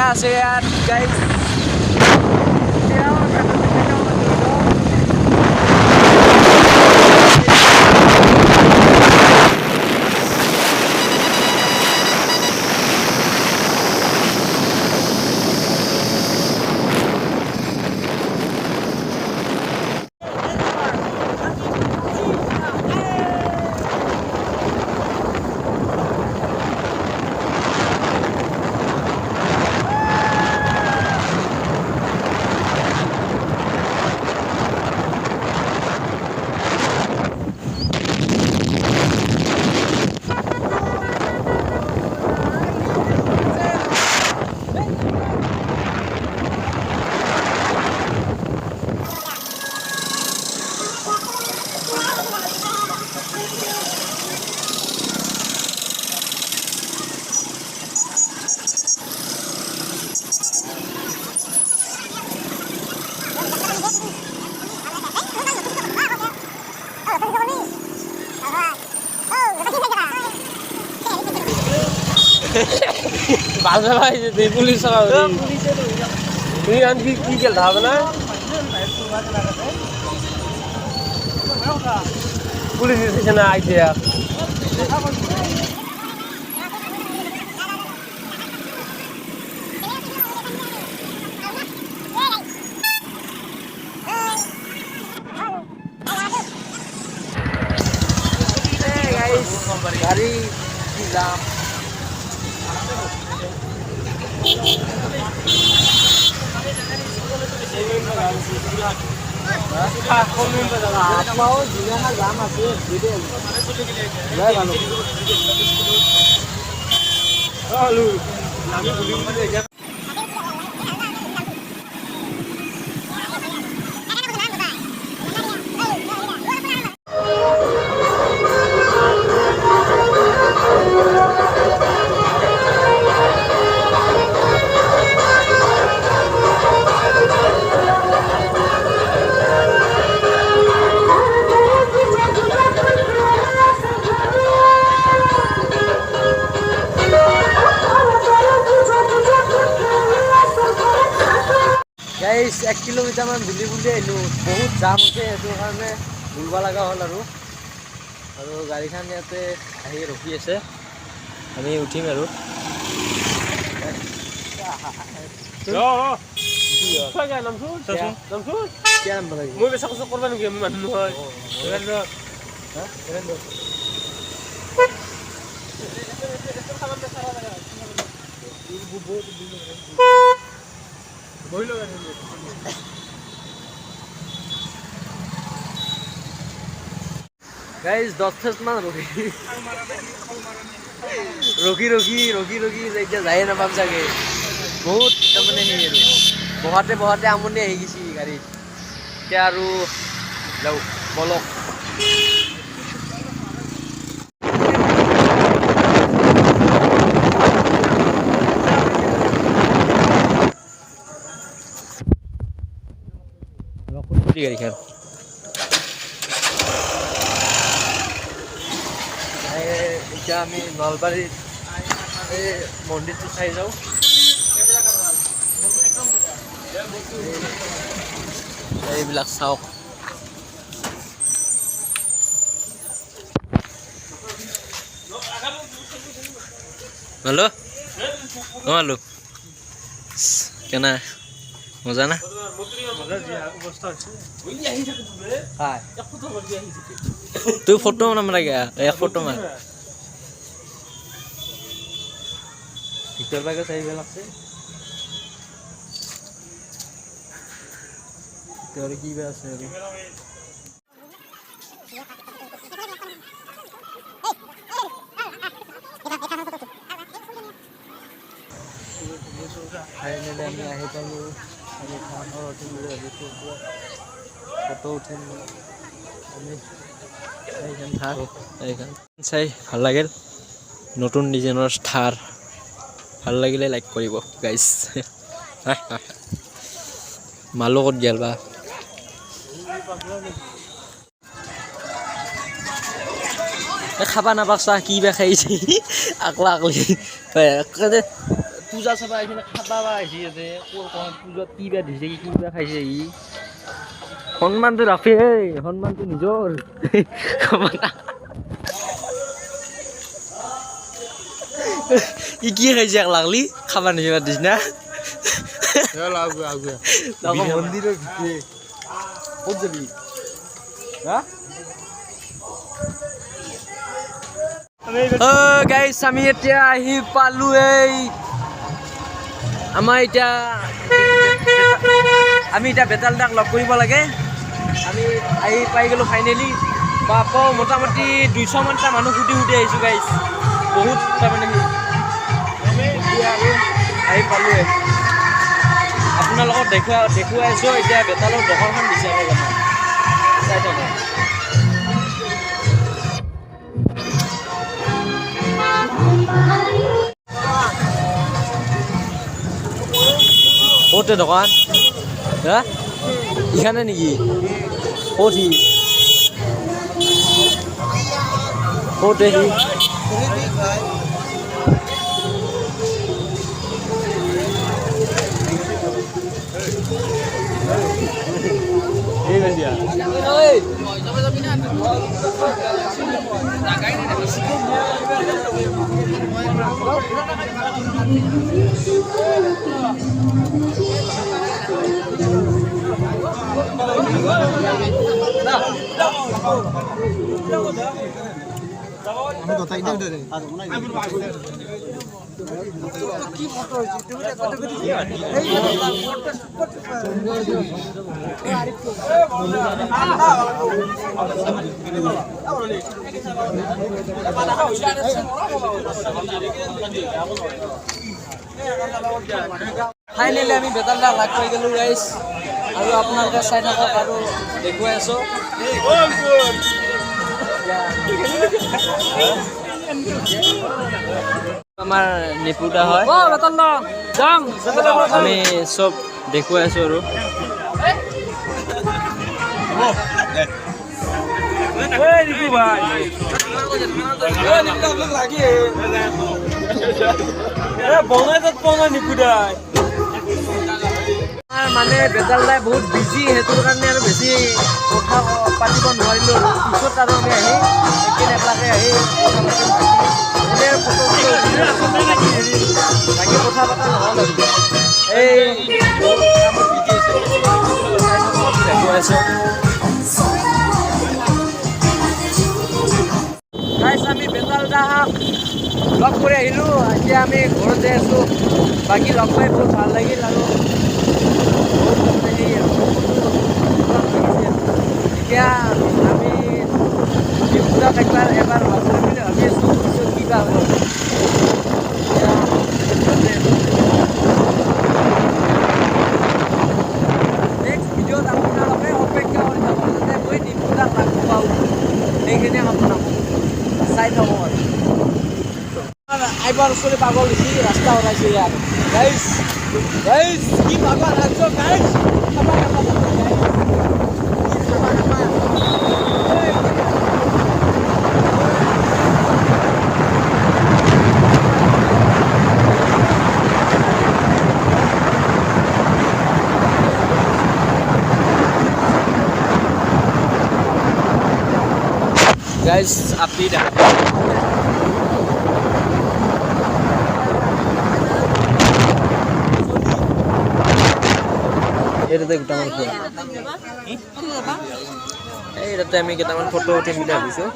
বেয়া আছে ইয়াত গাইজ বাজে ভাই যে পুলিশ তুই আনকি কি খেল হবে না পুলিশ এসেছে না আইতে গাড়ি কি দাম গাইজ 1 কিলোমিটাৰ মান বুলি আহিলোঁ বহুত জাম হৈছে সেইটো কাৰণে ঘূৰিব লগা হ'ল আৰু গাড়ীখন ইয়াতে আহি ৰখি আছে আমি উঠিম আৰু মই বেচা কষ্ট কৰিব নেকি আমি মানুহ নহয় গাইজ 10 মিনিট মান ৰখি এতিয়া যায়ে নাপাম চাগে বহুত তাৰমানে সেই আৰু বহাতে আমনি আহি গৈছে গাড়ীত এতিয়া আৰু যাওঁ বলক গাড়ীখন এতিয়া আমি নলবাৰীত মন্দিৰটো চাই যাওঁ এইবিলাক চাওক হেল্ল' হেল্ল' কেনে মজা না তুই ফটো বনাম লাগে এক ফটো মাৰ ভিতৰ ভাগে চাই লাগছে ভিতৰে কি আছে ফাইনেলি আমি আহি পালোঁ আমি খানাৰ উঠিম বুলি ভাবিছোঁ ফটো উঠিম আমি এইখন চাই ভাল লাগিল নতুন ডিজাইনৰ থাৰ ভাল লাগিলে লাইক কৰিব গাইজ মালো ক'ত গেল বা খাবা নাপাক চাহ কি বা খাইছে আকলা আকলি পূজা চাবা আহিছে খাবা বা আহিছে ইয়াতে পূজাত কি বা দিছে কি বা খাইছে ই সন্মানটো ৰাখে সন্মানটো নিজৰ ই কি খাইছে এক লাগলি খাবা নিচিনা দিছ না মন্দিৰৰ ভিতৰে ক'ত যাবি হা গাইছ আমি এতিয়া আহি পালো এই আমাৰ এতিয়া আমি এতিয়া বেতালদাক লগ কৰিব লাগে আমি আহি পাই গ'লোঁ ফাইনেলি আকৌ মোটামুটি 200 মানটা মানুহ সুধি আহিছোঁ গাইছ বহুত তাৰমানে আৰু আহি পালোঁৱে আপোনালোকক দেখুৱাই আছোঁ এতিয়া বেতালৰ দোকানখন দিছে আকৌ চাই থাকক ক'তে দোকান হা এখানে নেকি ক'ত সি ক'তে সি ফাইনেলি আমি বেতালদাক লাগ পাই গ'লোঁ গাইছ আৰু আপোনালোকে চাই থাকক আৰু দেখুৱাই আছোঁ আমাৰ নিপুদা হয় আমি চব দেখুৱাই আছোঁ আৰু মানে বেতালদাই বহুত বিজি সেইটোৰ কাৰণে আৰু বেছি কথা পাতিব নোৱাৰিলোঁ পিছত আৰু আমি আহি একদিন একেলগে আহি কথা পাতিম বাকী কথা পতা নহ'ল আৰু এই দেখুৱাই আছোঁ গাইছ আমি বেতালদাক লগ কৰি আহিলোঁ এতিয়া আমি ঘৰত যাই আছোঁ বাকী লগ পাই বহুত ভাল লাগিল আৰু এতিয়া আমি ডিপুদাক এবাৰ লগ কৰিম বুলি ভাবি আছোঁ পিছত কিবা হ'ব নেক্সট ভিডিঅ'ত আপোনালোকে অপেক্ষা কৰি থাকক যাতে মই ডিপুদাক লগ পাওঁ সেইখিনি আপোনাক চাই থাকক আৰু আইবাৰ ওচৰে পাগল হৈছে ৰাস্তা ওলাইছে ইয়াত গাইছ কি পাগল ৰাজ্য গাইছ guys api dah ini tuh kita mau ini আমি কেইটামান ফটো উঠিম বুলি ভাবিছোঁ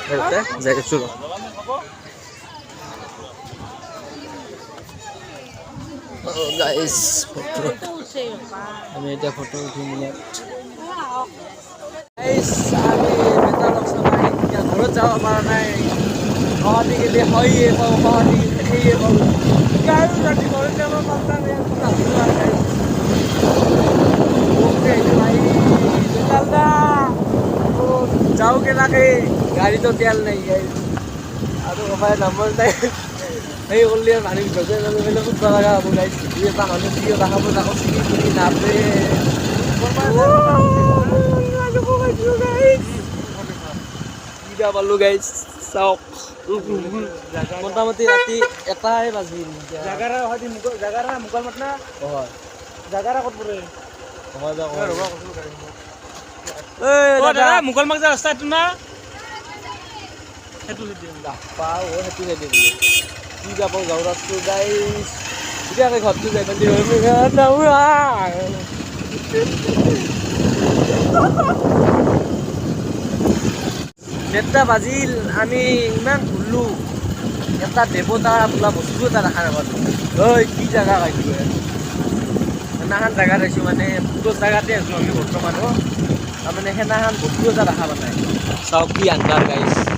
ইয়াতে যাই আছোঁ গাইস আমি এটা ফটো উঠিম গাইস আমি বেতালক সবাই ঘৰত যাব পৰা নাই সহতি গেলি হয়ে পাওঁ সহতি সেয়ে পাওঁ কাৰো ৰাতি ঘৰত যাব পাল্টা নাই বেতালদা जाओगे ना कहीं गाड़ी तो तेल नहीं है अरे हमारे नंबर नहीं नहीं बोल लिया मानी बजे मैंने कुछ पता लगा वो गाइस ये था मानी सीधी रहा वो ना सीधी पूरी नापे गाइस सीधा बालू गाइस सौ মোটামুটি ৰাতি এটাই বাজিল জাগাৰা হয়তো জাগাৰা মুকাল মাত না হয় জাগাৰা ক'ত পৰে হয় দে অ দাদা মুকাল মাক ৰাস্তা এইটো না সেইটো পাওঁ সেইটো যাই দিম কি যাব যাওঁ ৰাস্তা গাইছ এতিয়াকে ঘৰটো যাই পালি দেৰটা বাজিল আমি ইমান ঘূৰিলোঁ এটা দেৱতাৰ বোলা বস্তু এটা দেখা নাপালোঁ ঐ কি জেগা পাইছোঁ সেনাখান জেগাত আছোঁ মানে ফুটো জেগাতে আছোঁ আমি বৰ্তমানো তাৰমানে সেনাখান বস্তু এটা দেখা পোৱা নাই চাওক কি আন্ধাৰ গাইছ